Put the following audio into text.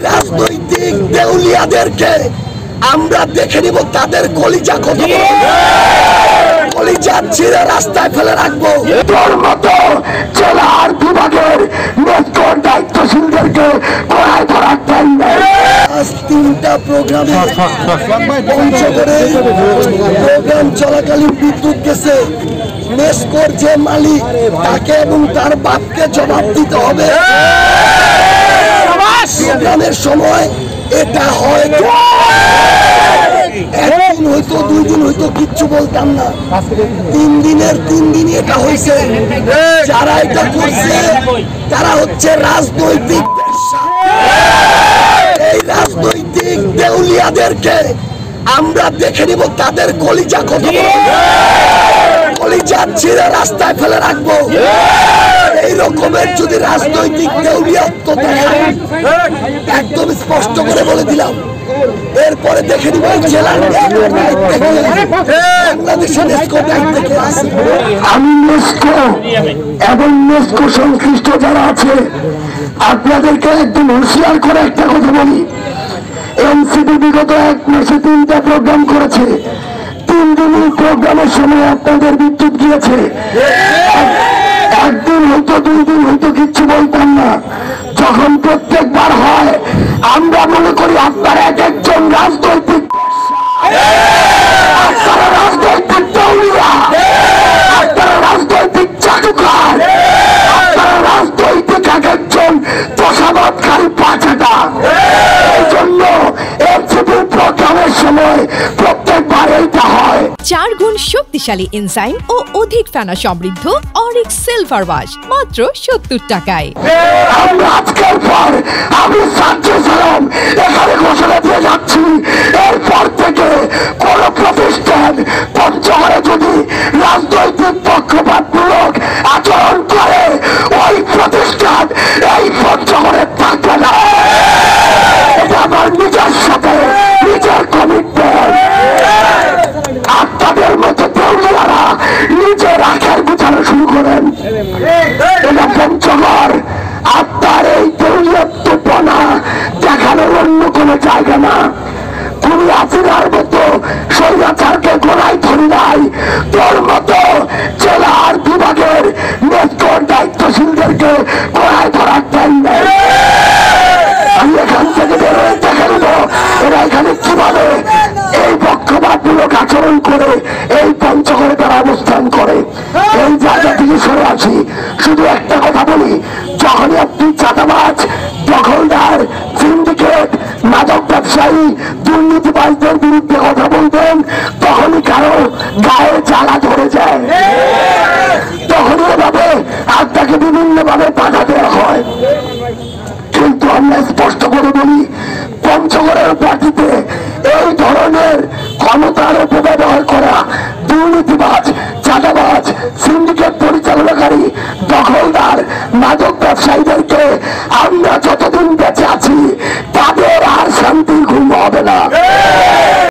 রাজনৈতিক দেউলিয়াদেরকে আমরা দেখে নিব তাদের কলিজা কত কলিজা ছিঁড়ে রাস্তায় ফেলে রাখবো। তোর মতো জেলার বিভাগের মেজর দায়িত্বশীলদেরকে কড়ায় ধরার টাইম নেই। আজ 3টা প্রোগ্রামে পঞ্চগড়ে প্রোগ্রাম চলাকালীন বিদ্যুৎ গেছে। মেসকোর যে মালিক তাকে এবং তার বাপকে জবাব দিতে হবে। প্রোগ্রামের সময় এটা হয় একদিন হয়তো 2 দিন হয়তো কিচ্ছু বলতাম না, 3 দিনের 3 দিন এটা হয়েছে। যারা এটা করছে তারা হচ্ছে রাজনৈতিক পেশা। এই রাজনৈতিক দেউলিয়াদেরকে আমরা দেখে নিব তাদের কলিজা কত কলিজা ছিঁড়ে রাস্তায় ফেলে রাখবো। এই রকমের যদি রাজনৈতিক দেউলিয়াত্ব দেখায় একদম স্পষ্ট করে বলে দিলাম, এরপরে দেখে নিব জেলার বাংলাদেশের আমি নেস্কো এবং নেস্কো সংশ্লিষ্ট যারা আছে আপনাদেরকে একদম হুঁশিয়ার করে একটা কথা বলি। এনসিপি বিগত 1 মাসে 3টা প্রোগ্রাম করেছে। 3 দিনের প্রোগ্রামের সময় আপনাদের বিদ্যুৎ গিয়েছে। একদিন হয়তো 2 দিন হয়তো কিচ্ছু বলতাম না। যখন প্রত্যেকবার হয় আমরা মনে করি আপনারা একজন রাজনৈতিক আপনারা রাজনৈতিক দৌড়িয়া, আপনারা রাজনৈতিক চাটুকার, আপনারা রাজনৈতিক একজন দশাবাদকারী পাচাটা। এই জন্য এনসিপির প্রোগ্রামের সময় প্রত্যেকবার এইটা হয়। 4 গুণ শক্তিশালী এনজাইম ও অধিক ফেনা সমৃদ্ধ অরিক্স সিলভার ওয়াশ মাত্র 70 টাকায়। আমরা আজকের পর আমি সাজ্জু সালাম এখানে ঘোষণা দিয়ে যাচ্ছি, এরপর থেকে কোন প্রতিষ্ঠান পঞ্চগড়ে যদি রাজনৈতিক পক্ষপাতমূলক আচরণ করে ওই প্রতিষ্ঠান এই পঞ্চগড়ে থাকবে না। এটা আমার নিজের সাথে নিজের কমিটমেন্ট। আপনাদের মতো দেউলিয়ারা নিজের আখের গুছানো শুরু করেন। এটা পঞ্চগড়, আপনার এই দেউলিয়াত্বপনা দেখানোর অন্য কোনো জায়গা না। তুমি আফিরার মতো স্বৈরাচারকে গোড়ায় ধরি নাই, তোর মতো জেলার বিভাগের মেজর দায়িত্বশীলদেরকে গোড়ায় ধরার টাইম নেই। আমি এখান থেকে বেরোয় দেখে নেব এরা এখানে কিভাবে এই পক্ষপাতমূলক আচরণ করে এই পঞ্চগড়ে তারা অবস্থান করে। এই জায়গা থেকে সরে আসি। শুধু একটা কথা বলি, যখনই আপনি চাঁদাবাজ, দখলদার, সিন্ডিকেট, মাদক ব্যবসায়ী, দুর্নীতিবাজদের বিরুদ্ধে কথা বলবেন তখনই কারো গায়ে জ্বালা ধরে যায়।